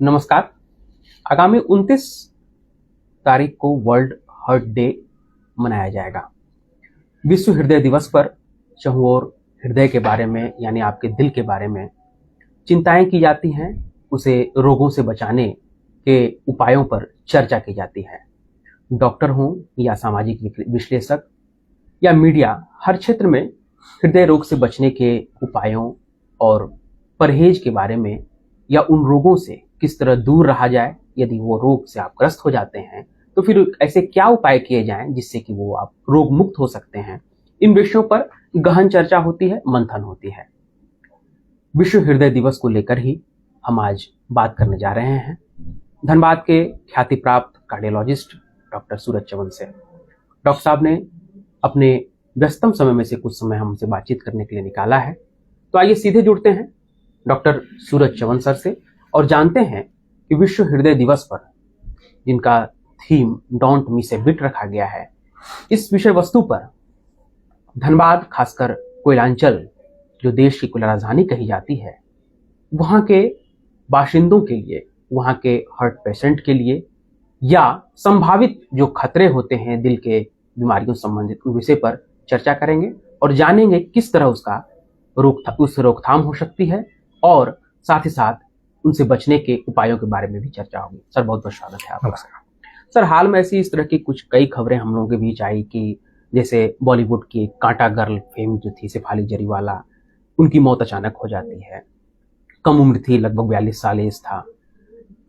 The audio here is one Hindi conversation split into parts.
नमस्कार। आगामी 29 तारीख को वर्ल्ड हार्ट डे मनाया जाएगा। विश्व हृदय दिवस पर चहुओर हृदय के बारे में यानी आपके दिल के बारे में चिंताएं की जाती हैं, उसे रोगों से बचाने के उपायों पर चर्चा की जाती है। डॉक्टर हों या सामाजिक विश्लेषक या मीडिया, हर क्षेत्र में हृदय रोग से बचने के उपायों और परहेज के बारे में या उन रोगों से किस तरह दूर रहा जाए, यदि वो रोग से आप ग्रस्त हो जाते हैं तो फिर ऐसे क्या उपाय किए जाएं जिससे कि वो आप रोग मुक्त हो सकते हैं। इन विषयों पर गहन चर्चा होती है, मंथन होती है। विश्व हृदय दिवस को लेकर ही हम आज बात करने जा रहे हैं धनबाद के ख्याति प्राप्त कार्डियोलॉजिस्ट डॉक्टर सूरज चवन से। डॉक्टर साहब ने अपने व्यस्तम समय में से कुछ समय हमसे बातचीत करने के लिए निकाला है, तो आइए सीधे जुड़ते हैं डॉक्टर सूरज चवन सर से और जानते हैं कि विश्व हृदय दिवस पर जिनका theme don't miss a beat रखा गया है, इस विषय वस्तु पर धनबाद, खासकर कोयलांचल जो देश की कुल राजधानी कही जाती है, वहाँ के बाशिंदों के लिए, वहाँ के हार्ट पेशेंट के लिए या संभावित जो खतरे होते हैं दिल के बीमारियों से संबंधित, उस विषय पर चर्चा करेंगे और जानेंगे किस तरह उस रोकथाम हो सकती है और साथ ही साथ उनसे बचने के उपायों के बारे में भी चर्चा होगी। सर, बहुत बहुत स्वागत है आपका। सर, हाल में ऐसी इस तरह की कई खबरें हम लोगों के बीच आई कि जैसे बॉलीवुड की कांटा गर्ल फेम जो थी शेफाली जरीवाला, उनकी मौत अचानक हो जाती है। कम उम्र थी, लगभग 42 साल एज था।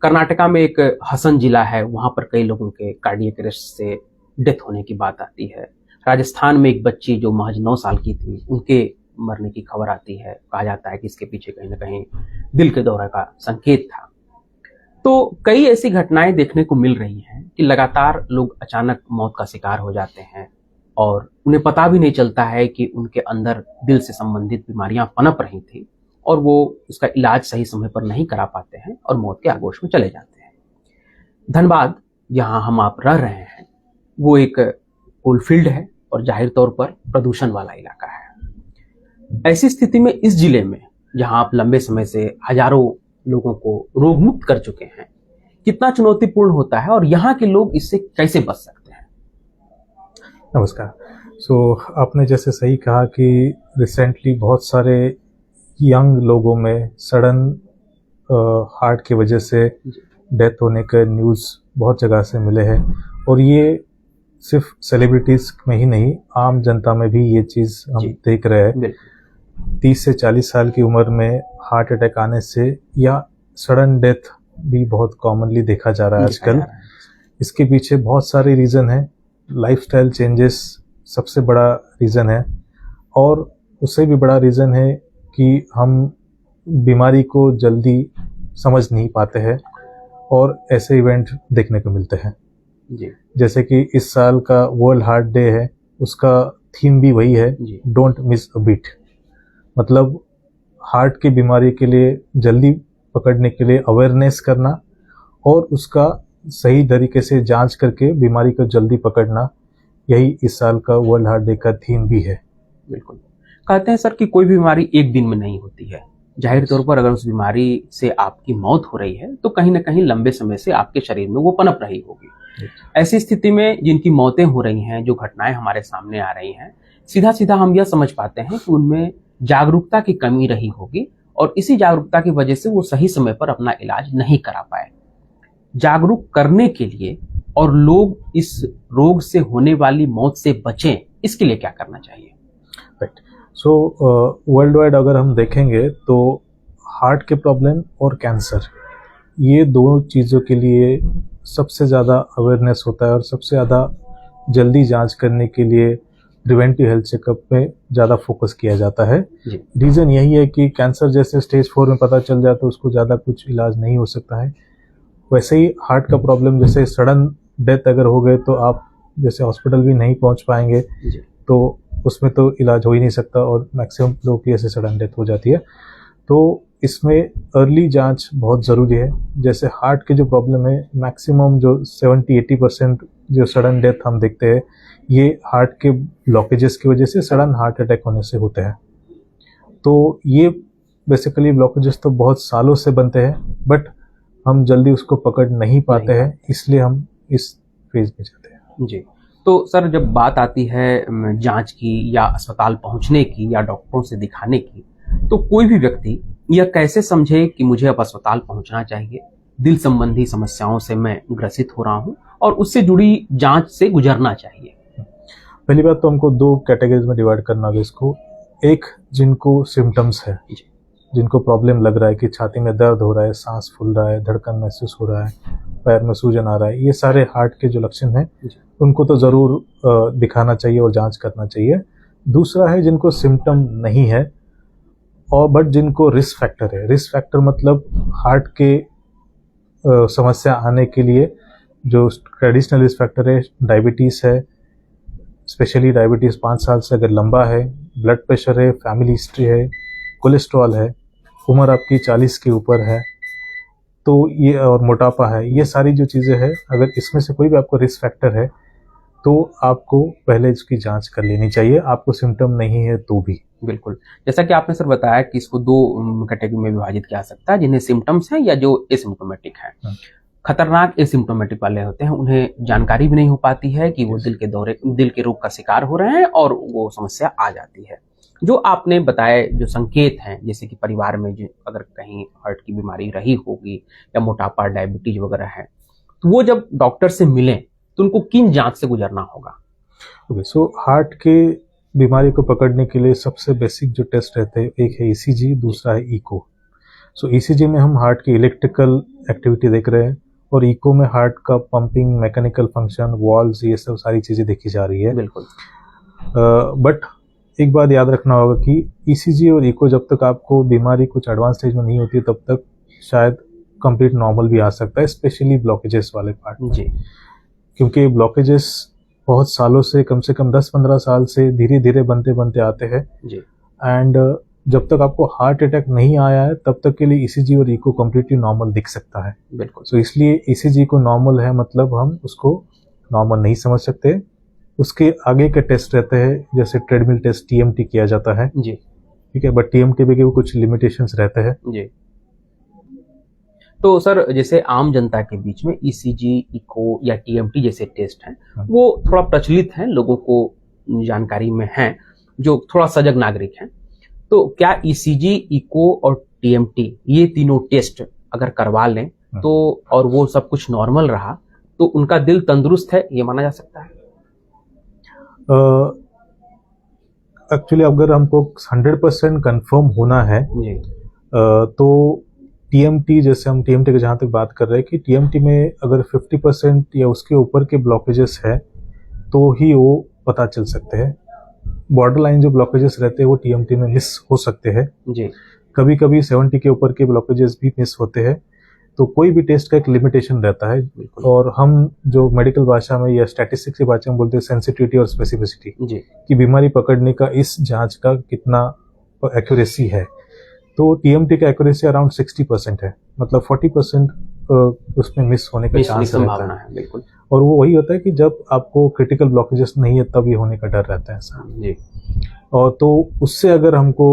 कर्नाटका में एक हसन जिला है, वहां पर कई लोगों के कार्डियक अरेस्ट से डेथ होने की बात आती है। राजस्थान में एक बच्ची जो महज 9 साल की थी, उनके मरने की खबर आती है। कहा जाता है कि इसके पीछे कहीं ना कहीं दिल के दौरे का संकेत था। तो कई ऐसी घटनाएं देखने को मिल रही हैं कि लगातार लोग अचानक मौत का शिकार हो जाते हैं और उन्हें पता भी नहीं चलता है कि उनके अंदर दिल से संबंधित बीमारियां पनप रही थी और वो उसका इलाज सही समय पर नहीं करा पाते हैं और मौत के आगोश में चले जाते हैं। धनबाद, जहां हम आप रह रहे हैं, वो एक कोलफील्ड है और जाहिर तौर पर प्रदूषण वाला इलाका है। ऐसी स्थिति में इस जिले में, जहां आप लंबे समय से हजारों लोगों को रोग मुक्त कर चुके हैं, कितना चुनौतीपूर्ण होता है और यहाँ के लोग इससे कैसे बच सकते हैं? नमस्कार। आपने जैसे सही कहा कि रिसेंटली बहुत सारे यंग लोगों में सडन हार्ट की वजह से डेथ होने के न्यूज़ बहुत जगह से मिले हैं और ये सिर्फ सेलिब्रिटीज़ में ही नहीं, आम जनता में भी ये चीज़ हम देख रहे हैं। 30 से 40 साल की उम्र में हार्ट अटैक आने से या सडन डेथ भी बहुत कॉमनली देखा जा रहा है आजकल। इसके पीछे बहुत सारे रीज़न हैं। लाइफस्टाइल चेंजेस सबसे बड़ा रीज़न है और उससे भी बड़ा रीज़न है कि हम बीमारी को जल्दी समझ नहीं पाते हैं और ऐसे इवेंट देखने को मिलते हैं। जैसे कि इस साल का वर्ल्ड हार्ट डे है, उसका थीम भी वही है, डोंट मिस अ बीट। मतलब हार्ट की बीमारी के लिए जल्दी पकड़ने के लिए अवेयरनेस करना और उसका सही तरीके से जांच करके बीमारी को जल्दी पकड़ना, यही इस साल का वर्ल्ड हार्ट डे का थीम भी है। बिल्कुल। कहते हैं सर कि कोई भी बीमारी एक दिन में नहीं होती है। जाहिर तौर पर अगर उस बीमारी से आपकी मौत हो रही है तो कहीं ना कहीं लंबे समय से आपके शरीर में वो पनप रही होगी। ऐसी स्थिति में जिनकी मौतें हो रही हैं, जो घटनाएं हमारे सामने आ रही हैं, सीधा सीधा हम यह समझ पाते हैं कि उनमें जागरूकता की कमी रही होगी और इसी जागरूकता की वजह से वो सही समय पर अपना इलाज नहीं करा पाए। जागरूक करने के लिए और लोग इस रोग से होने वाली मौत से बचें, इसके लिए क्या करना चाहिए? राइट। वर्ल्ड वाइड अगर हम देखेंगे तो हार्ट के प्रॉब्लम और कैंसर, ये दो चीज़ों के लिए सबसे ज़्यादा अवेयरनेस होता है और सबसे ज़्यादा जल्दी जांच करने के लिए प्रिवेंटिव हेल्थ चेकअप में ज़्यादा फोकस किया जाता है। रीज़न यही है कि कैंसर जैसे स्टेज 4 में पता चल जाए तो उसको ज़्यादा कुछ इलाज नहीं हो सकता है। वैसे ही हार्ट का प्रॉब्लम, जैसे सडन डेथ अगर हो गए तो आप जैसे हॉस्पिटल भी नहीं पहुंच पाएंगे, तो उसमें तो इलाज हो ही नहीं सकता और मैक्सिमम लोगों की ऐसे सडन डेथ हो जाती है। तो इसमें अर्ली जांच बहुत ज़रूरी है। जैसे हार्ट के जो प्रॉब्लम है, मैक्सिमम जो 70-80% जो सडन डेथ हम देखते हैं, ये हार्ट के ब्लॉकेजेस की वजह से सडन हार्ट अटैक होने से होते हैं। तो ये बेसिकली ब्लॉकेजेस तो बहुत सालों से बनते हैं, बट हम जल्दी उसको पकड़ नहीं पाते हैं, इसलिए हम इस फेज में जाते हैं। जी। तो सर जब बात आती है जांच की या अस्पताल पहुंचने की या डॉक्टरों से दिखाने की, तो कोई भी व्यक्ति यह कैसे समझे कि मुझे अब अस्पताल पहुंचना चाहिए, दिल संबंधी समस्याओं से मैं ग्रसित हो रहा हूं और उससे जुड़ी जांच से गुजरना चाहिए? पहली बात तो हमको 2 कैटेगरीज में डिवाइड करना होगा इसको। एक, जिनको सिम्टम्स है, जी। जिनको प्रॉब्लम लग रहा है कि छाती में दर्द हो रहा है, सांस फूल रहा है, धड़कन महसूस हो रहा है, पैर में सूजन आ रहा है, ये सारे हार्ट के जो लक्षण हैं उनको तो ज़रूर दिखाना चाहिए और जांच करना चाहिए। दूसरा है जिनको सिम्टम नहीं है और बट जिनको रिस्क फैक्टर है। रिस्क फैक्टर मतलब हार्ट के समस्या आने के लिए जो ट्रेडिशनल रिस्क फैक्टर है, डायबिटीज़ है, स्पेशली डायबिटीज़ 5 साल से अगर लंबा है, ब्लड प्रेशर है, फैमिली हिस्ट्री है, कोलेस्ट्रॉल है, उम्र आपकी 40 के ऊपर है, तो ये और मोटापा है, ये सारी जो चीज़ें हैं, अगर इसमें से कोई भी आपको रिस्क फैक्टर है तो आपको पहले इसकी जांच कर लेनी चाहिए, आपको सिम्टम नहीं है तो भी। बिल्कुल, जैसा कि आपने सर बताया कि इसको 2 कैटेगरी में विभाजित किया जा सकता है, जिन्हें सिम्टम्स हैं या जो एसिम्प्टोमेटिक हैं। खतरनाक एसिम्प्टोमेटिक वाले होते हैं, उन्हें जानकारी भी नहीं हो पाती है कि वो दिल के रोग का शिकार हो रहे हैं और वो समस्या आ जाती है। जो आपने बताए जो संकेत हैं, जैसे कि परिवार में जो अगर कहीं हार्ट की बीमारी रही होगी या मोटापा, डायबिटीज वगैरह है, तो वो जब डॉक्टर से मिलें तो उनको किन जांच से गुजरना होगा? ओके, सो हार्ट के बीमारी को पकड़ने के लिए सबसे बेसिक जो टेस्ट रहते हैं, एक है ईसीजी, दूसरा है इको। सो ईसीजी में हम हार्ट की इलेक्ट्रिकल एक्टिविटी देख रहे हैं और इको में हार्ट का पंपिंग, मैकेनिकल फंक्शन, वॉल्व्स, ये सब सारी चीज़ें देखी जा रही है। बिल्कुल। बट एक बात याद रखना होगा कि ईसीजी और इको जब तक आपको बीमारी कुछ एडवांस स्टेज में नहीं होती तब तक शायद कंप्लीट नॉर्मल भी आ सकता है, स्पेशली ब्लॉकेजेस वाले पार्ट में। जी। क्योंकि ब्लॉकेजेस बहुत सालों से कम 10-15 साल से धीरे धीरे बनते बनते आते हैं जी। एंड जब तक आपको हार्ट अटैक नहीं आया है तब तक के लिए ईसीजी और इको कम्प्लीटली नॉर्मल दिख सकता है। बिल्कुल। सो इसलिए ईसीजी को नॉर्मल है मतलब हम उसको नॉर्मल नहीं समझ सकते। उसके आगे के टेस्ट रहते हैं, जैसे ट्रेडमिल टेस्ट, टीएमटी किया जाता है। जी। ठीक है, बट टीएमटी में भी कुछ लिमिटेशंस रहते हैं। जी। तो सर जैसे आम जनता के बीच में ईसीजी, इको या टीएमटी जैसे टेस्ट हैं, वो थोड़ा प्रचलित हैं, लोगों को जानकारी में हैं, जो थोड़ा सजग नागरिक हैं। तो क्या ईसीजी, इको और टीएमटी ये तीनों टेस्ट अगर करवा लें तो और वो सब कुछ नॉर्मल रहा तो उनका दिल तंदुरुस्त है, ये माना जा सकता है? एक्चुअली अगर हमको 100% कंफर्म होना है जी। तो टीएमटी, जैसे हम टीएमटी की जहाँ तक बात कर रहे हैं कि टीएमटी में अगर 50% या उसके ऊपर के ब्लॉकेजेस है तो ही वो पता चल सकते हैं। बॉर्डर लाइन जो ब्लॉकेजेस रहते हैं वो टीएमटी में मिस हो सकते हैं। जी। कभी कभी 70 के ऊपर के ब्लॉकेजेस भी मिस होते हैं। तो कोई भी टेस्ट का एक लिमिटेशन रहता है और हम जो मेडिकल भाषा में या स्टैटिस्टिक्स की भाषा में बोलते हैं सेंसिटिविटी और स्पेसिफिसिटी, जी। कि बीमारी पकड़ने का इस जांच का कितना एक्यूरेसी है। तो टीएमटी का एक्यूरेसी अराउंड 60% है, मतलब 40% उसमें मिस होने का चांस रहता है। बिल्कुल। और वो वही होता है कि जब आपको क्रिटिकल ब्लॉकेजेस नहीं है तब ये होने का डर रहता है ऐसा। जी। और तो उससे अगर हमको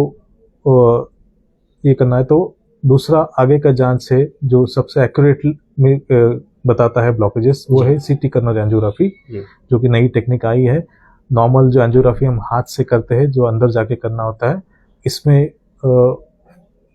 ये करना है तो दूसरा आगे का जांच से जो सबसे एक्यूरेट में बताता है ब्लॉकेजेस, वो है सीटी कोरोनरी एंजियोग्राफी, जो कि नई टेक्निक आई है। नॉर्मल जो एंजियोग्राफी हम हाथ से करते हैं, जो अंदर जाके करना होता है, इसमें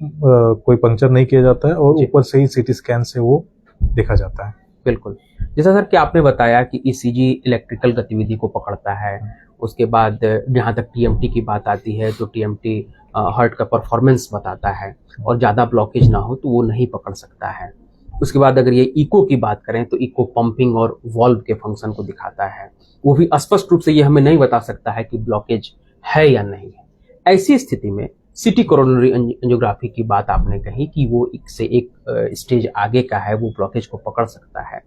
कोई पंक्चर नहीं किया जाता है और ऊपर से ही सीटी स्कैन से वो देखा जाता है। बिल्कुल। जैसा सर कि आपने बताया कि ईसीजी इलेक्ट्रिकल गतिविधि को पकड़ता है, उसके बाद जहाँ तक टीएमटी की बात आती है तो टीएमटी हार्ट का परफॉर्मेंस बताता है और ज़्यादा ब्लॉकेज ना हो तो वो नहीं पकड़ सकता है। उसके बाद अगर ये इको की बात करें तो इको पंपिंग और वॉल्व के फंक्शन को दिखाता है, वो भी स्पष्ट रूप से ये हमें नहीं बता सकता है कि ब्लॉकेज है या नहीं है। ऐसी स्थिति में सीटी कोरोनरी एंजियोग्राफी की बात आपने कही कि वो एक से एक स्टेज आगे का है, वो ब्लॉकेज को पकड़ सकता है।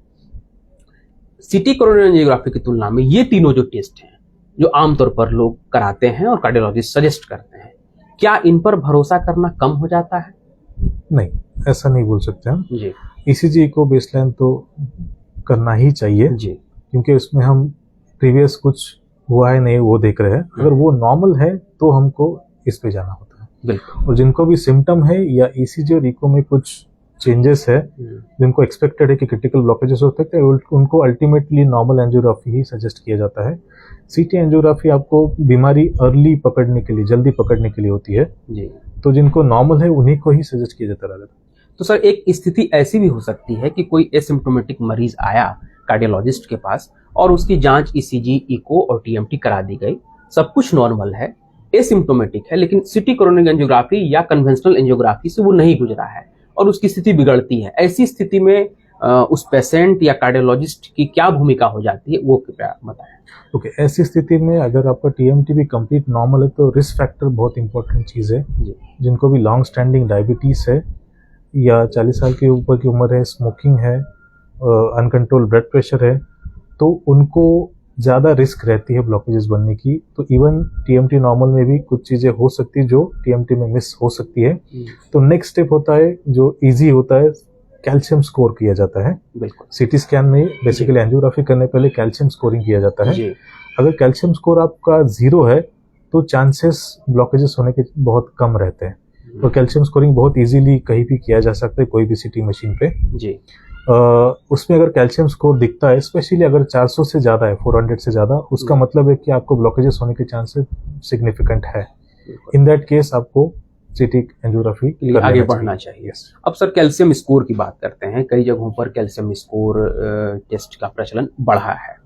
सीटी कोरोनरी एंजियोग्राफी की तुलना में ये तीनों जो टेस्ट हैं जो आमतौर पर लोग कराते हैं और कार्डियोलॉजिस्ट सजेस्ट करते हैं, क्या इन पर भरोसा करना कम हो जाता है? नहीं, ऐसा नहीं बोल सकते हम जी। ईसीजी को बेसलाइन तो करना ही चाहिए जी, क्योंकि उसमें हम प्रीवियस कुछ हुआ है नहीं वो देख रहे हैं। अगर वो नॉर्मल है तो हमको इस पे जाना होता है। बिल्कुल। और जिनको भी सिम्टम है या ईसीजी और इको में कुछ चेंजेस है, जिनको एक्सपेक्टेड है कि क्रिटिकल ब्लॉकेजेस हो सकते हैं, उनको अल्टीमेटली नॉर्मल एंजियोग्राफी ही सजेस्ट किया जाता है। सीटी एंजियोग्राफी आपको बीमारी अर्ली पकड़ने के लिए, जल्दी पकड़ने के लिए होती है, जी। तो जिनको नॉर्मल है उन्हीं को ही सजेस्ट किया जाता है। तो सर एक स्थिति ऐसी भी हो सकती है कि कोई एसिम्प्टोमेटिक मरीज आया कार्डियोलॉजिस्ट के पास और उसकी जांच ईसीजी, इको और टीएमटी करा दी गई, सब कुछ नॉर्मल है, एसिम्प्टोमेटिक है, लेकिन सिटी कोरोनरी एंजियोग्राफी या कन्वेंशनल एंजियोग्राफी से वो नहीं गुजरा है और उसकी स्थिति बिगड़ती है। ऐसी स्थिति में उस पेशेंट या कार्डियोलॉजिस्ट की क्या भूमिका हो जाती है, वो कृपया बताएं। ओके, ऐसी स्थिति में अगर आपका टीएमटी भी कंप्लीट नॉर्मल है तो रिस्क फैक्टर बहुत इंपॉर्टेंट चीज़ है। जिनको भी लॉन्ग स्टैंडिंग डायबिटीज़ है या 40 साल के ऊपर की उम्र है, स्मोकिंग है, अनकंट्रोल ब्लड प्रेशर है, तो उनको ज़्यादा रिस्क रहती है ब्लॉकेजेस बनने की। तो इवन टीएमटी नॉर्मल में भी कुछ चीज़ें हो सकती है जो टीएमटी में मिस हो सकती है। तो नेक्स्ट स्टेप होता है जो इजी होता है, कैल्शियम स्कोर किया जाता है। बिल्कुल, सिटी स्कैन में बेसिकली एंजियोग्राफी करने पहले कैल्शियम स्कोरिंग किया जाता है। जी। अगर कैल्शियम स्कोर आपका 0 है तो चांसेस ब्लॉकेजेस होने के बहुत कम रहते हैं। और कैल्शियम स्कोरिंग बहुत इजीली कहीं भी किया जा सकता है, कोई भी सिटी मशीन पे। जी। उसमें अगर कैल्शियम स्कोर दिखता है, स्पेशली अगर 400 से ज़्यादा है, 400 से ज़्यादा, उसका मतलब है कि आपको ब्लॉकेजेस होने के चांसेस सिग्निफिकेंट है। इन दैट केस आपको सिटी एंजियोग्राफी आगे बढ़ना चाहिए। अब सर कैल्शियम स्कोर की बात करते हैं। कई जगहों पर कैल्शियम स्कोर टेस्ट का प्रचलन बढ़ा है।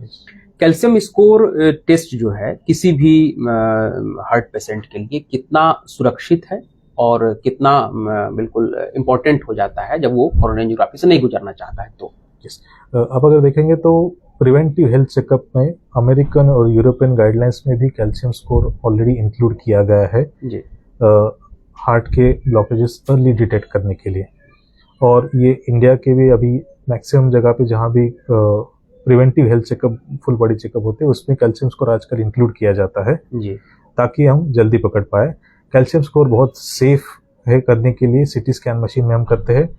कैल्शियम स्कोर टेस्ट जो है किसी भी हार्ट पेशेंट के लिए कितना सुरक्षित है और कितना बिल्कुल इम्पोर्टेंट हो जाता है जब वो कोरोनरी एंजियोग्राफी से नहीं गुजरना चाहता है? तो अब अगर देखेंगे तो प्रिवेंटिव हेल्थ चेकअप में अमेरिकन और यूरोपियन गाइडलाइंस में भी कैल्शियम स्कोर ऑलरेडी इंक्लूड किया गया है जी। हार्ट के ब्लॉकेजेस अर्ली डिटेक्ट करने के लिए। और ये इंडिया के भी अभी मैक्सिमम जगह पे जहाँ भी preventive health checkup, full body checkup होते हैं, उसमें कैल्शियम स्कोर आजकल इंक्लूड किया जाता है जी, ताकि हम जल्दी पकड़ पाए। कैल्शियम स्कोर बहुत सेफ है करने के लिए। सिटी स्कैन मशीन में हम करते हैं,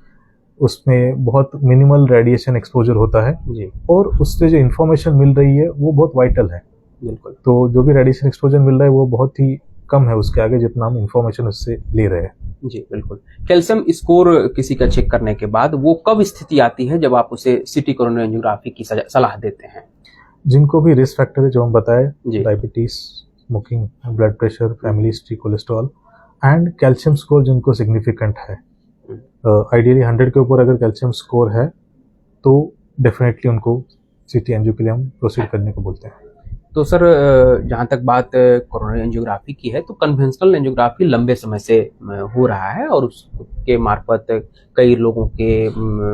उसमें बहुत मिनिमल रेडिएशन एक्सपोजर होता है जी। और उससे जो इन्फॉर्मेशन मिल रही है वो बहुत वाइटल है। बिल्कुल। तो जो भी रेडिएशन एक्सपोजर मिल रहा है वो बहुत ही कम है उसके आगे जितना हम इन्फॉर्मेशन उससे ले रहे हैं। जी बिल्कुल। कैल्शियम स्कोर किसी का चेक करने के बाद वो कब स्थिति आती है जब आप उसे सिटी कोरोनरी एंजियोग्राफी की सलाह देते हैं? जिनको भी रिस्क फैक्टर है जो हम बताए, diabetes, smoking, blood pressure, family history, cholesterol and calcium score जिनको सिग्निफिकेंट है। आइडियली 100 के ऊपर अगर कैल्शियम स्कोर है तो डेफिनेटली उनको सिटी एंजियो के लिए हम प्रोसीड करने को बोलते हैं। तो सर जहाँ तक बात कोरोनरी एंजियोग्राफी की है तो कन्वेंशनल एंजियोग्राफी लंबे समय से हो रहा है और उसके मार्फत कई लोगों के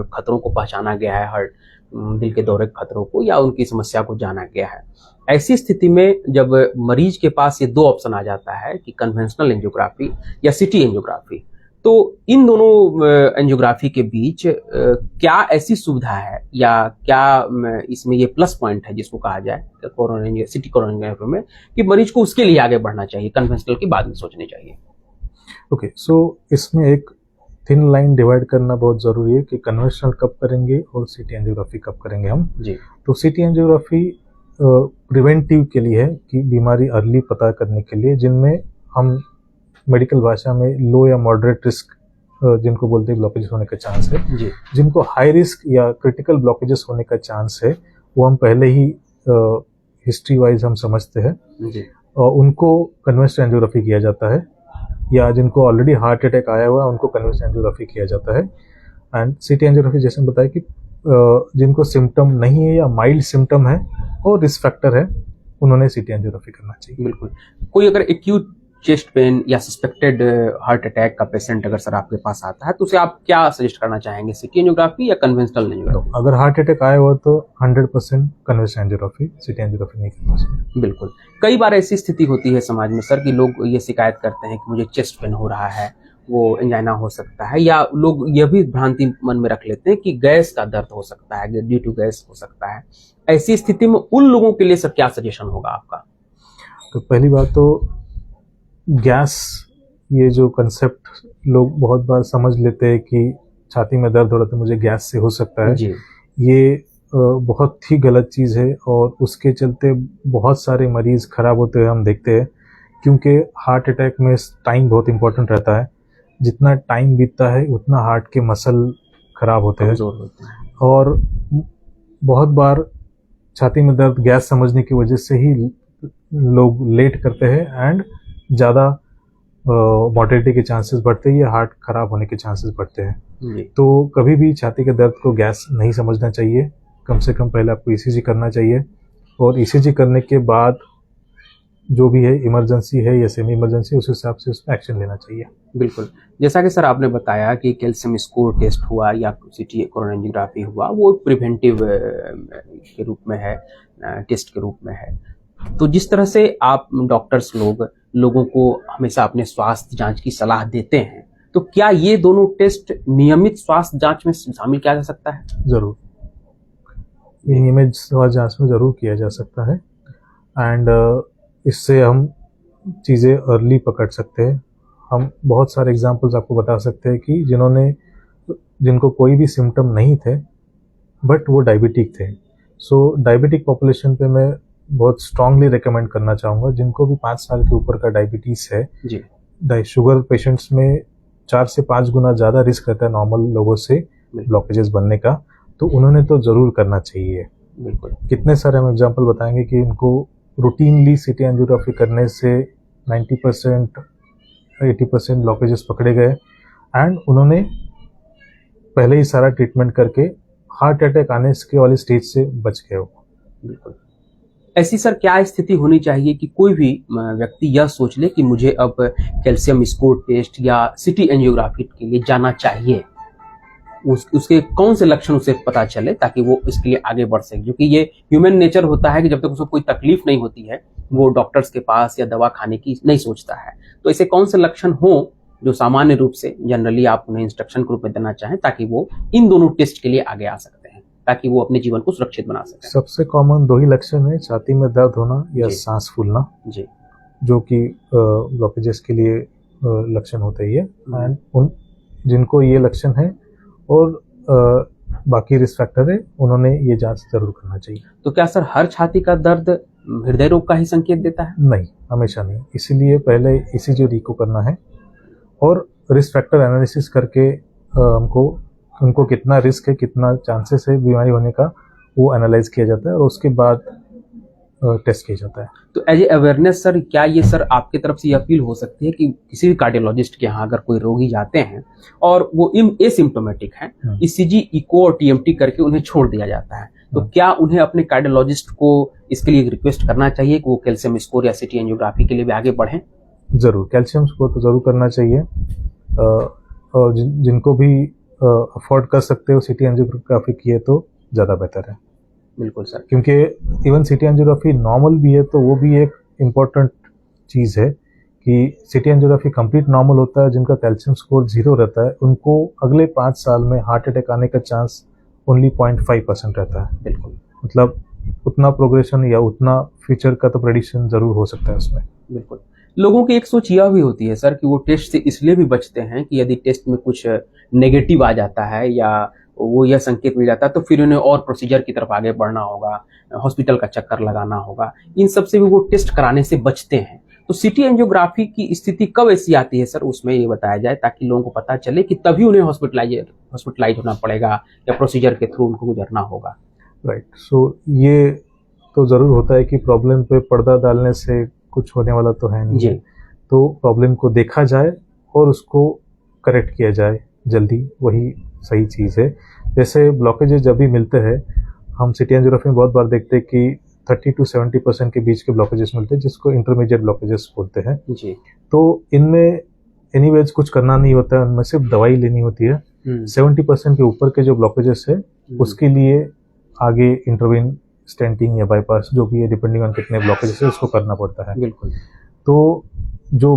खतरों को पहचाना गया है, हार्ट दिल के दौरे के खतरों को या उनकी समस्या को जाना गया है। ऐसी स्थिति में जब मरीज के पास ये दो ऑप्शन आ जाता है कि कन्वेंशनल एंजियोग्राफी या सिटी एंजियोग्राफी, तो इन दोनों एंजियोग्राफी के बीच क्या ऐसी सुविधा है या क्या इसमें ये प्लस पॉइंट है जिसको कहा जाए सिटी कोरोनरी एंजियोग्राफी में कि मरीज को उसके लिए आगे बढ़ना चाहिए, कन्वेंशनल की बाद में सोचनी चाहिए? ओके, सो इसमें एक थिन लाइन डिवाइड करना बहुत जरूरी है कि कन्वेंशनल कब करेंगे और सिटी एंजियोग्राफी कब करेंगे हम जी। तो सिटी एंजियोग्राफी प्रिवेंटिव के लिए है कि बीमारी अर्ली पता करने के लिए, जिनमें हम मेडिकल भाषा में लो या मॉडरेट रिस्क जिनको बोलते हैं ब्लॉकेजेस होने का चांस है जी। जिनको हाई रिस्क या क्रिटिकल ब्लॉकेजेस होने का चांस है वो हम पहले ही हिस्ट्री वाइज हम समझते हैं जी। और उनको कन्वेंशनल एंजियोग्राफी किया जाता है, या जिनको ऑलरेडी हार्ट अटैक आया हुआ है उनको कन्वेंशनल एंजियोग्राफी किया जाता है। एंड सिटी एंजियोग्राफी जैसे हम बताया कि जिनको सिम्टम नहीं है या माइल्ड सिम्टम है और रिस्क फैक्टर है उन्होंने सिटी एंजियोग्राफी करना चाहिए। बिल्कुल। कोई अगर एक्यूट चेस्ट पेन या सस्पेक्टेड हार्ट अटैक का पेशेंट अगर सर आपके पास आता है तो उसे आप क्या सजेस्ट करना चाहेंगे, सिटी एंजियोग्राफी या कन्वेंशनल एंजियोग्राफी? अगर हार्ट अटैक आया हुआ तो 100% कन्वेंशनल एंजियोग्राफी, सिटी एंजियोग्राफी नहीं करना चाहिए। बिल्कुल। कई बार ऐसी स्थिति होती है समाज में सर कि लोग ये शिकायत करते हैं कि मुझे चेस्ट पेन हो रहा है, वो एंजाइना हो सकता है, या लोग यह भी भ्रांति मन में रख लेते हैं कि गैस का दर्द हो सकता है, ड्यू टू गैस हो सकता है। ऐसी स्थिति में उन लोगों के लिए सर क्या सजेशन होगा आपका? तो पहली बात तो गैस, ये जो कंसेप्ट लोग बहुत बार समझ लेते हैं कि छाती में दर्द हो रहा है तो मुझे गैस से हो सकता है जी। ये बहुत ही गलत चीज़ है और उसके चलते बहुत सारे मरीज खराब होते हुए हम देखते हैं, क्योंकि हार्ट अटैक में टाइम बहुत इंपॉर्टेंट रहता है। जितना टाइम बीतता है उतना हार्ट के मसल खराब होते हैं कमजोर होते हैं। और बहुत बार छाती में दर्द गैस समझने की वजह से ही लोग लेट करते हैं एंड ज़्यादा मॉर्टेलिटी के चांसेस बढ़ते हैं या हार्ट खराब होने के चांसेस बढ़ते हैं। जी तो कभी भी छाती के दर्द को गैस नहीं समझना चाहिए। कम से कम पहले आपको ईसीजी करना चाहिए और ईसीजी करने के बाद जो भी है इमरजेंसी है या सेमी इमरजेंसी उस हिसाब से उसमें एक्शन लेना चाहिए। बिल्कुल, जैसा कि सर आपने बताया कि कैल्शियम स्कोर टेस्ट हुआ या सीटी कोरोनोग्राफी हुआ, वो प्रिवेंटिव के रूप में है, टेस्ट के रूप में है। तो जिस तरह से आप डॉक्टर्स लोगों को हमेशा अपने स्वास्थ्य जांच की सलाह देते हैं, तो क्या ये दोनों टेस्ट नियमित स्वास्थ्य जांच में शामिल किया जा सकता है? ज़रूर, ये नियमित स्वास्थ्य जांच में ज़रूर किया जा सकता है एंड इससे हम चीज़ें अर्ली पकड़ सकते हैं। हम बहुत सारे एग्जांपल्स आपको बता सकते हैं कि जिनको कोई भी सिम्टम नहीं थे बट वो डायबिटिक थे। सो डायबिटिक पॉपुलेशन पे मैं बहुत स्ट्रांगली रिकमेंड करना चाहूँगा, जिनको भी 5 साल के ऊपर का डायबिटीज़ है, जी शुगर पेशेंट्स में 4 से 5 गुना ज़्यादा रिस्क रहता है नॉर्मल लोगों से ब्लॉकेजेस बनने का, तो उन्होंने तो ज़रूर करना चाहिए। बिल्कुल, कितने सारे हम एग्जांपल बताएंगे कि इनको रूटीनली सिटी एंजियोग्राफी करने से 90% 80% ब्लॉकेजेस पकड़े गए एंड उन्होंने पहले ही सारा ट्रीटमेंट करके हार्ट अटैक आने के वाली स्टेज से बच गए हो। बिल्कुल। ऐसी सर क्या स्थिति होनी चाहिए कि कोई भी व्यक्ति यह सोच ले कि मुझे अब कैल्शियम स्कोर टेस्ट या सिटी एंजियोग्राफी के लिए जाना चाहिए? उसके कौन से लक्षण उसे पता चले ताकि वो इसके लिए आगे बढ़ सके? क्योंकि ये ह्यूमन नेचर होता है कि जब तक उसको कोई तकलीफ नहीं होती है वो डॉक्टर्स के पास या दवा खाने की नहीं सोचता है। तो ऐसे कौन से लक्षण हो जो सामान्य रूप से जनरली आप उन्हें इंस्ट्रक्शन के रूप में देना चाहें ताकि वो इन दोनों टेस्ट के लिए आगे आ सकते हैं, ताकि वो अपने जीवन को सुरक्षित बना सकें? सबसे कॉमन 2 ही लक्षण है, छाती में दर्द होना या सांस फूलना, जी, जो कि ब्लॉकेजेस के लिए लक्षण होते ही है एंड उन जिनको ये लक्षण है और बाकी रिस्क फैक्टर है, उन्होंने ये जांच जरूर करना चाहिए। तो क्या सर हर छाती का दर्द हृदय रोग का ही संकेत देता है? नहीं, हमेशा नहीं। इसीलिए पहले ईसीजी रीको करना है और रिस्क फैक्टर एनालिसिस करके उनको कितना रिस्क है, कितना चांसेस है बीमारी होने का, वो एनालाइज किया जाता है और उसके बाद टेस्ट किया जाता है। तो एज ए अवेयरनेस सर, क्या ये सर आपकी तरफ से ये अपील हो सकती है कि किसी भी कार्डियोलॉजिस्ट के यहाँ अगर कोई रोगी जाते हैं और वो एसिम्प्टोमेटिक हैं, ईसीजी, इको और टीएमटी करके उन्हें छोड़ दिया जाता है, तो क्या उन्हें अपने कार्डियोलॉजिस्ट को इसके लिए रिक्वेस्ट करना चाहिए कि वो कैल्शियम स्कोर या सिटी एंजियोग्राफी के लिए भी आगे बढ़ें? जरूर, कैल्शियम स्कोर तो जरूर करना चाहिए और जिनको भी अफोर्ड कर सकते हो सिटी एंजियोग्राफी किए तो ज़्यादा बेहतर है। बिल्कुल सर, क्योंकि इवन सिटी एंजियोग्राफी नॉर्मल भी है तो वो भी एक इम्पोर्टेंट चीज़ है कि सिटी एंजियोग्राफी कंप्लीट नॉर्मल होता है, जिनका कैल्शियम स्कोर 0 रहता है उनको अगले 5 साल में हार्ट अटैक आने का चांस ओनली 0.5% रहता है। बिल्कुल, मतलब उतना प्रोग्रेशन या उतना फ्यूचर का तो प्रेडिक्शन जरूर हो सकता है उसमें। बिल्कुल। लोगों की एक सोच यह भी होती है सर कि वो टेस्ट से इसलिए भी बचते हैं कि यदि टेस्ट में कुछ नेगेटिव आ जाता है या वो यह संकेत मिल जाता है तो फिर उन्हें और प्रोसीजर की तरफ आगे बढ़ना होगा, हॉस्पिटल का चक्कर लगाना होगा, इन सब से भी वो टेस्ट कराने से बचते हैं। तो सिटी एंजियोग्राफी की स्थिति कब ऐसी आती है सर, उसमें ये बताया जाए ताकि लोगों को पता चले कि तभी उन्हें हॉस्पिटलाइज होना पड़ेगा या प्रोसीजर के थ्रू उनको गुजरना होगा? राइट, सो ये तो ज़रूर होता है कि प्रॉब्लम पे पर्दा डालने से कुछ होने वाला तो है नहीं है, तो प्रॉब्लम को देखा जाए और उसको करेक्ट किया जाए जल्दी, वही सही चीज़ है। जैसे ब्लॉकेजेस जब भी मिलते हैं, हम सिटी एंजियोग्राफी में बहुत बार देखते हैं कि 30 to 70% के बीच के ब्लॉकेजेस मिलते हैं, जिसको इंटरमीडिएट ब्लॉकेजेस बोलते हैं जी। तो इनमें एनीवेज कुछ करना नहीं होता है, उनमें सिर्फ दवाई लेनी होती है। 70% के ऊपर के जो ब्लॉकेजेस है उसके लिए आगे इंटरवीन, स्टेंटिंग या बाईपास जो भी है, डिपेंडिंग ऑन कितने ब्लॉकेजेस है उसको करना पड़ता है। बिल्कुल। तो जो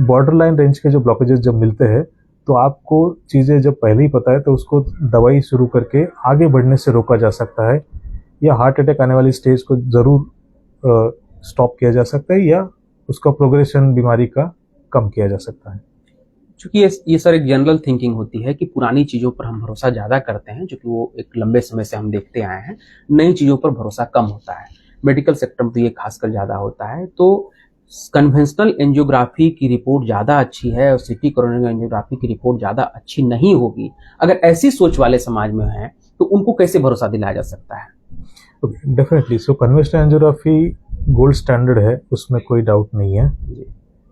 बॉर्डर लाइन रेंज के जो ब्लॉकेजेस जब मिलते हैं तो आपको चीज़ें जब पहले ही पता है तो उसको दवाई शुरू करके आगे बढ़ने से रोका जा सकता है, या हार्ट अटैक आने वाली स्टेज को ज़रूर स्टॉप किया जा सकता है, या उसका प्रोग्रेशन बीमारी का कम किया जा सकता है। चूंकि ये सर एक जनरल थिंकिंग होती है कि पुरानी चीज़ों पर हम भरोसा ज़्यादा करते हैं, जो कि वो एक लंबे समय से हम देखते आए हैं, नई चीज़ों पर भरोसा कम होता है। मेडिकल सेक्टर में तो ये खासकर ज़्यादा होता है। तो कन्वेंशनल एंजियोग्राफी की रिपोर्ट ज़्यादा अच्छी है और सिटी कोरोनरी एंजियोग्राफी की रिपोर्ट ज़्यादा अच्छी नहीं होगी, अगर ऐसी सोच वाले समाज में हैं तो उनको कैसे भरोसा दिलाया जा सकता है? डेफिनेटली। सो कन्वेंशनल एंजियोग्राफी गोल्ड स्टैंडर्ड है, उसमें कोई डाउट नहीं है। जी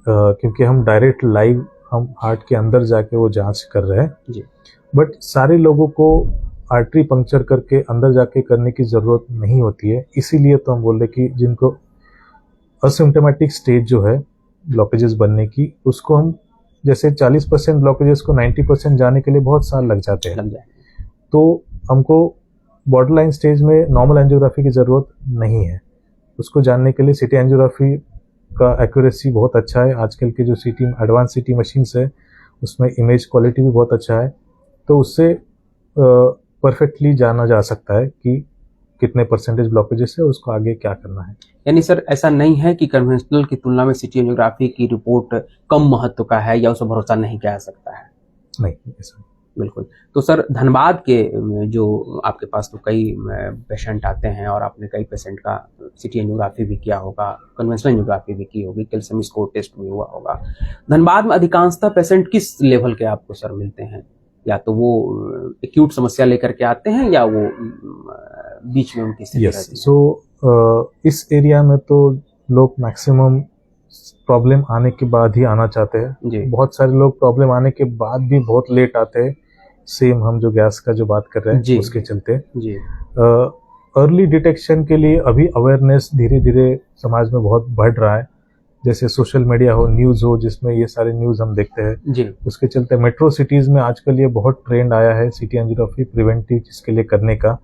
क्योंकि हम डायरेक्ट लाइव हम हार्ट के अंदर जाके वो जांच कर रहे हैं। जी बट सारे लोगों को आर्टरी पंक्चर करके अंदर जाके करने की ज़रूरत नहीं होती है, इसीलिए तो हम बोल रहे कि जिनको असिम्प्टोमेटिक स्टेज जो है ब्लॉकेजेस बनने की, उसको हम जैसे 40% ब्लॉकेजेस को 90% जाने के लिए बहुत साल लग जाते हैं, लग जाए। तो हमको बॉर्डरलाइन स्टेज में नॉर्मल एंजियोग्राफी की ज़रूरत नहीं है। उसको जानने के लिए सिटी एंजियोग्राफी का एक्यूरेसी बहुत अच्छा है। आजकल के जो सिटी एडवांस सिटी मशीन्स है उसमें इमेज क्वालिटी भी बहुत अच्छा है, तो उससे परफेक्टली जाना जा सकता है कि कितने परसेंटेज ब्लॉकेजेस है, उसको आगे क्या करना है। यानी सर ऐसा नहीं है कि कन्वेंशनल की तुलना में सिटी एंजियोग्राफी की रिपोर्ट कम महत्व का है या उसे भरोसा नहीं किया जा सकता है? नहीं, ऐसा बिल्कुल। तो सर धनबाद के जो आपके पास तो कई पेशेंट आते हैं और आपने कई पेशेंट का सिटी एंजियोग्राफी भी किया होगा, कन्वेंशनल एंजियोग्राफी भी की होगी, कैल्शियम स्कोर टेस्ट भी हुआ होगा। धनबाद में अधिकांशतः पेशेंट किस लेवल के आपको सर मिलते हैं? या तो वो एक्यूट समस्या लेकर के आते हैं या वो बीच में उनकी स्थिति यस। रहती है? सो इस एरिया में तो लोग मैक्सिमम प्रॉब्लम आने के बाद ही आना चाहते हैं। जी बहुत सारे लोग प्रॉब्लम आने के बाद भी बहुत लेट आते हैं, सेम हम जो गैस का जो बात कर रहे जी हैं उसके चलते। जी अर्ली डिटेक्शन के लिए अभी अवेयरनेस धीरे धीरे समाज में बहुत बढ़ रहा है, जैसे सोशल मीडिया हो, न्यूज़ हो, जिसमें ये सारे न्यूज़ हम देखते हैं, जी उसके चलते मेट्रो सिटीज़ में आजकल ये बहुत ट्रेंड आया है सिटी एंजियोग्राफी प्रिवेंटिव जिसके लिए करने का।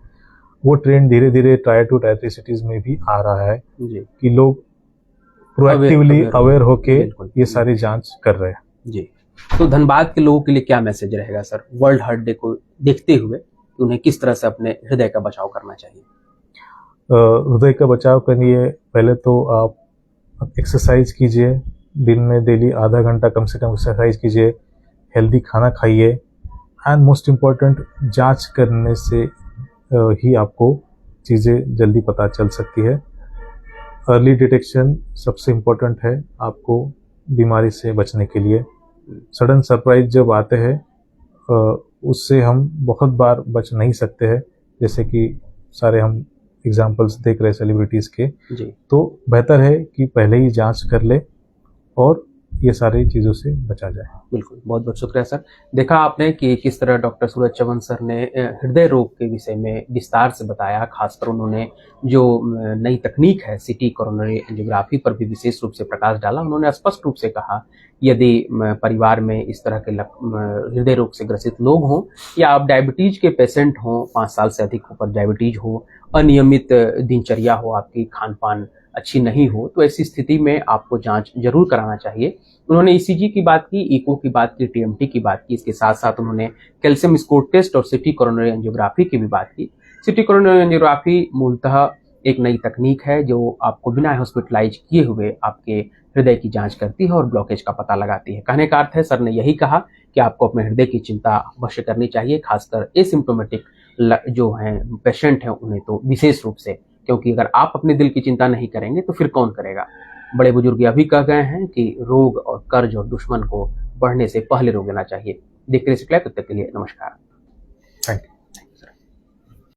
वो ट्रेंड धीरे धीरे टायर 2 टायर 3 सिटीज़ में भी आ रहा है जी कि लोग प्रोएक्टिवली अवेयर होके बिल्कुल। ये सारी जांच कर रहे हैं। जी। तो धनबाद के लोगों के लिए क्या मैसेज रहेगा सर वर्ल्ड हार्ट डे को देखते हुए कि उन्हें किस तरह से अपने हृदय का बचाव करना चाहिए? हृदय का बचाव के लिए पहले तो आप एक्सरसाइज कीजिए, दिन में डेली आधा घंटा कम से कम एक्सरसाइज कीजिए, हेल्दी खाना खाइए, एंड मोस्ट इम्पॉर्टेंट जांच करने से ही आपको चीज़ें जल्दी पता चल सकती है। अर्ली डिटेक्शन सबसे इम्पोर्टेंट है आपको बीमारी से बचने के लिए। सडन सरप्राइज जब आते हैं उससे हम बहुत बार बच नहीं सकते हैं, जैसे कि सारे हम एग्जांपल्स देख रहे हैं सेलिब्रिटीज़ के। जी तो बेहतर है कि पहले ही जांच कर ले और ये सारी चीज़ों से बचा जाए। बिल्कुल, बहुत बहुत शुक्रिया सर। देखा आपने कि किस तरह डॉक्टर सूरज चवन सर ने हृदय रोग के विषय में विस्तार से बताया, खासकर उन्होंने जो नई तकनीक है सिटी कोरोनरी एंजियोग्राफी पर भी विशेष रूप से प्रकाश डाला। उन्होंने स्पष्ट रूप से कहा यदि परिवार में इस तरह के हृदय रोग से ग्रसित लोग हों या आप डायबिटीज के पेशेंट हों, 5 साल से अधिक ऊपर डायबिटीज हो, अनियमित दिनचर्या हो, आपकी खान पान अच्छी नहीं हो, तो ऐसी स्थिति में आपको जांच जरूर कराना चाहिए। उन्होंने ईसीजी की बात की, इको की बात की, टीएमटी की बात की, इसके साथ साथ उन्होंने कैल्शियम स्कोर टेस्ट और सिटी कोरोनरी एंजियोग्राफी की भी बात की। सिटी कोरोनरी एंजियोग्राफी मूलतः एक नई तकनीक है जो आपको बिना हॉस्पिटलाइज किए हुए आपके हृदय की जांच करती है और ब्लॉकेज का पता लगाती है। कहने का अर्थ है सर ने यही कहा कि आपको अपने हृदय की चिंता अवश्य करनी चाहिए, खासकर एसिम्प्टोमेटिक जो हैं पेशेंट हैं उन्हें तो विशेष रूप से, क्योंकि अगर आप अपने दिल की चिंता नहीं करेंगे तो फिर कौन करेगा। बड़े बुजुर्ग अभी कह गए हैं कि रोग और कर्ज और दुश्मन को बढ़ने से पहले रोक देना चाहिए। देखते रहिए, तब तक के लिए नमस्कार।